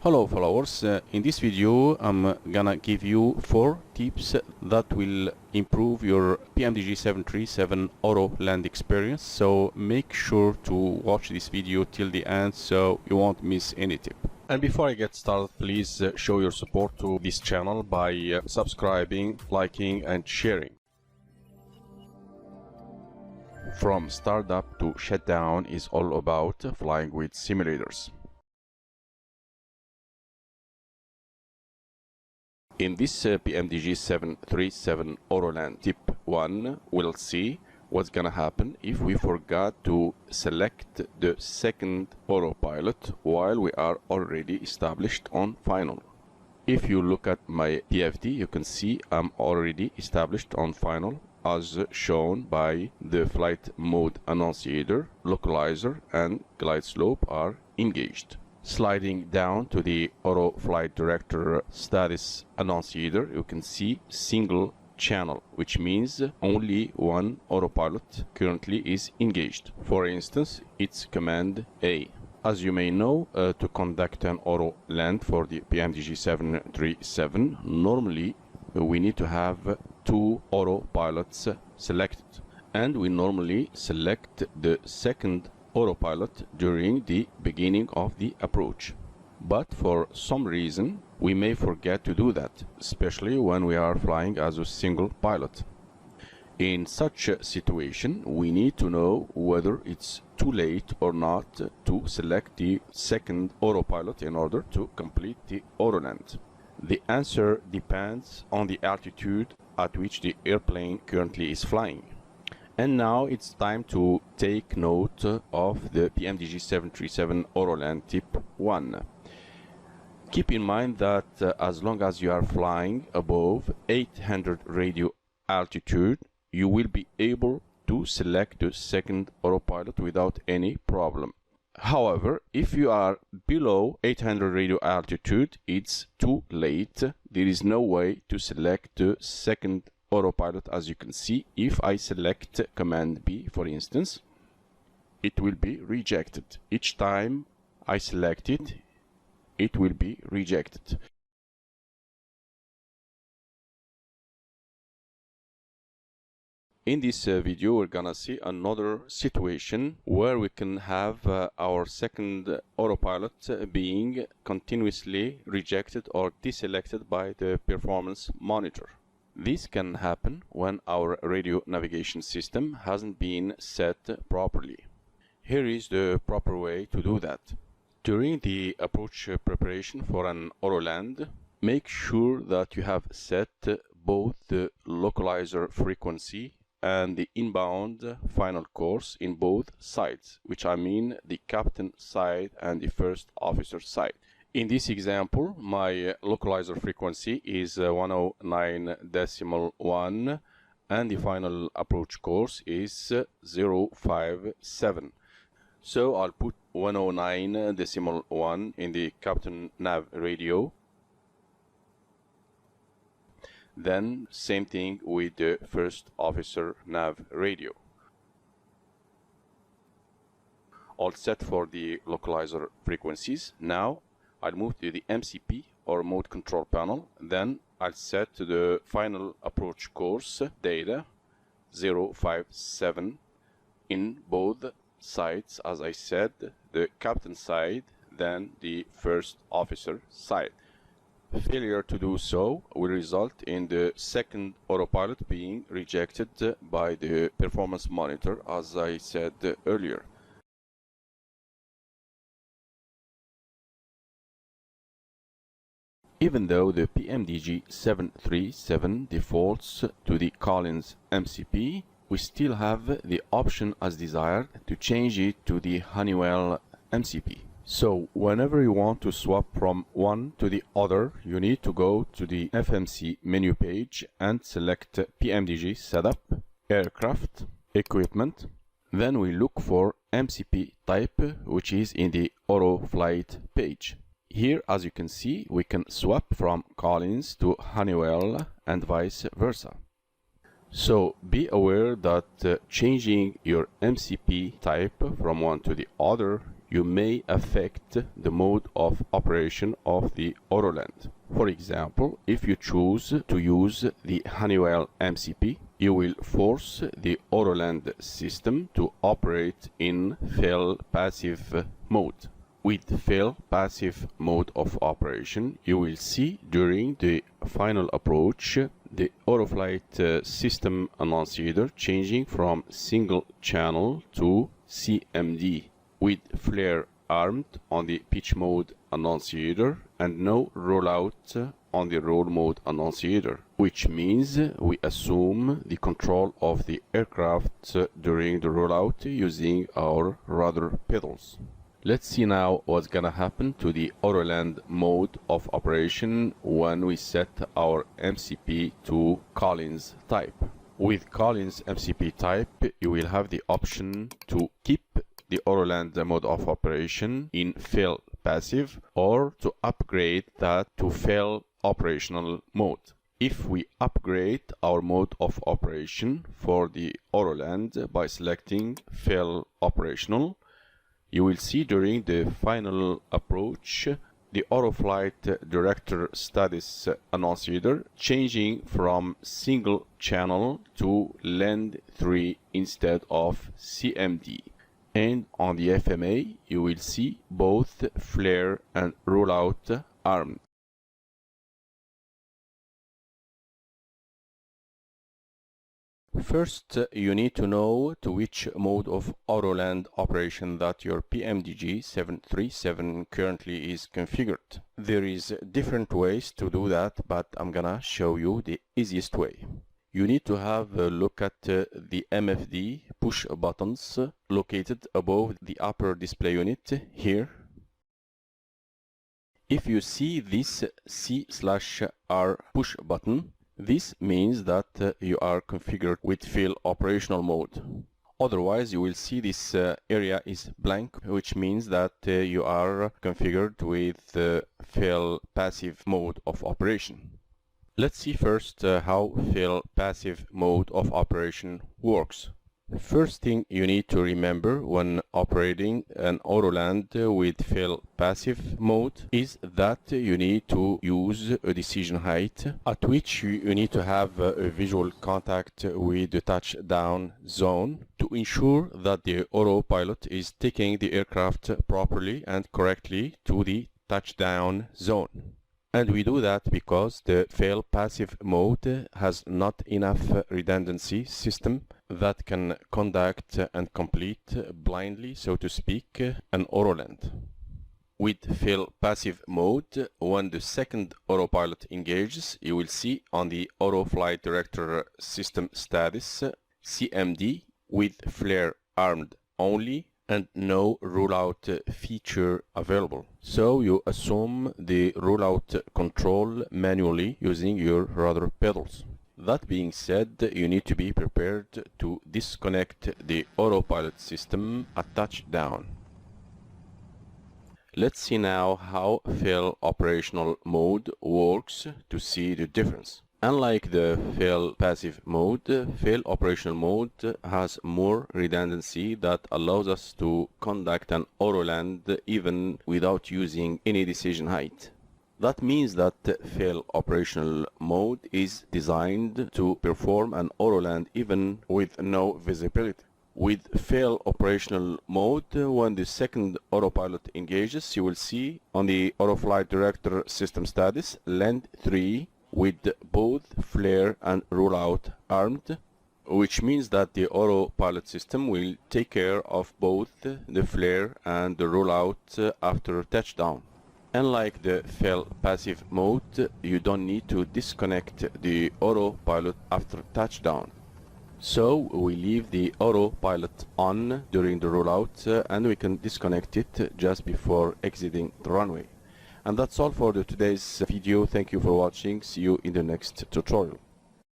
Hello followers, in this video I'm gonna give you 4 tips that will improve your PMDG 737 Autoland experience, so make sure to watch this video till the end so you won't miss any tip. And before I get started, please show your support to this channel by subscribing, liking and sharing. From startup to shutdown is all about flying with simulators. In this PMDG 737 Autoland Tip 1, we'll see what's gonna happen if we forgot to select the second autopilot while we are already established on final. If you look at my PFD, you can see I'm already established on final as shown by the flight mode annunciator, localizer and glide slope are engaged. Sliding down to the auto flight director status annunciator, you can see single channel, which means only one autopilot currently is engaged. For instance, it's command A. As you may know, to conduct an auto land for the PMDG 737, normally we need to have 2 autopilots selected, and we normally select the second autopilot during the beginning of the approach. But for some reason we may forget to do that, especially when we are flying as a single pilot. In such a situation, we need to know whether it's too late or not to select the second autopilot in order to complete the autoland. The answer depends on the altitude at which the airplane currently is flying. And now it's time to take note of the PMDG 737 Autoland Tip 1. Keep in mind that as long as you are flying above 800 radio altitude, you will be able to select the second autopilot without any problem. However, if you are below 800 radio altitude, it's too late. There is no way to select the second autopilot. As you can see, if I select command B, for instance, it will be rejected. Each time I select it, it will be rejected. In this video, we're gonna see another situation where we can have our second autopilot being continuously rejected or deselected by the performance monitor. This can happen when our radio navigation system hasn't been set properly. Here is the proper way to do that. During the approach preparation for an autoland, make sure that you have set both the localizer frequency and the inbound final course in both sides, which I mean the captain side and the first officer side. In this example, my localizer frequency is 109.1 and the final approach course is 057. So I'll put 109.1 in the captain nav radio. Then same thing with the first officer nav radio. All set for the localizer frequencies. Now I'll move to the MCP or mode control panel. Then I'll set to the final approach course data 057 in both sides, as I said, the captain side, then the first officer side. Failure to do so will result in the second autopilot being rejected by the performance monitor, as I said earlier. Even though the PMDG 737 defaults to the Collins MCP, we still have the option as desired to change it to the Honeywell MCP. So whenever you want to swap from one to the other, you need to go to the FMC menu page and select PMDG Setup, Aircraft, Equipment. Then we look for MCP type, which is in the Auto Flight page. Here, as you can see, we can swap from Collins to Honeywell and vice versa. So be aware that changing your MCP type from one to the other you may affect the mode of operation of the Autoland. For example, if you choose to use the Honeywell MCP, you will force the Autoland system to operate in fail passive mode. With fail passive mode of operation, you will see during the final approach the Autoflight system annunciator changing from single channel to CMD with flare armed on the pitch mode annunciator and no rollout on the roll mode annunciator, which means we assume the control of the aircraft during the rollout using our rudder pedals. Let's see now what's gonna happen to the Autoland mode of operation when we set our MCP to Collins type. With Collins MCP type, you will have the option to keep the Autoland mode of operation in fail passive or to upgrade that to fail operational mode. If we upgrade our mode of operation for the Autoland by selecting fail operational, you will see during the final approach the Autoflight Director Status Annunciator changing from single channel to Land 3 instead of CMD. And on the FMA, you will see both flare and rollout armed. First, you need to know to which mode of Autoland operation that your PMDG 737 currently is configured. There is different ways to do that, but I'm gonna show you the easiest way. You need to have a look at the MFD push buttons located above the upper display unit here. If you see this C/R push button, this means that you are configured with fail operational mode. Otherwise, you will see this area is blank, which means that you are configured with fail passive mode of operation. Let's see first how fail passive mode of operation works. First thing you need to remember when operating an Autoland with fail passive mode is that you need to use a decision height at which you need to have a visual contact with the touchdown zone to ensure that the autopilot is taking the aircraft properly and correctly to the touchdown zone. And we do that because the fail passive mode has not enough redundancy system that can conduct and complete blindly, so to speak, an Autoland. With fail passive mode, when the second autopilot engages, you will see on the Autoflight Director System Status CMD with flare armed only and no rollout feature available. So you assume the rollout control manually using your rudder pedals. That being said, you need to be prepared to disconnect the autopilot system at touchdown. Let's see now how fail operational mode works to see the difference. Unlike the fail passive mode, fail operational mode has more redundancy that allows us to conduct an Autoland even without using any decision height. That means that fail operational mode is designed to perform an Autoland even with no visibility. With fail operational mode, when the second autopilot engages, you will see on the Autoflight Director System Status Land 3 with both flare and rollout armed, which means that the autopilot system will take care of both the flare and the rollout after touchdown. Unlike the fail passive mode, you don't need to disconnect the autopilot after touchdown. So we leave the autopilot on during the rollout and we can disconnect it just before exiting the runway. And that's all for today's video. Thank you for watching. See you in the next tutorial.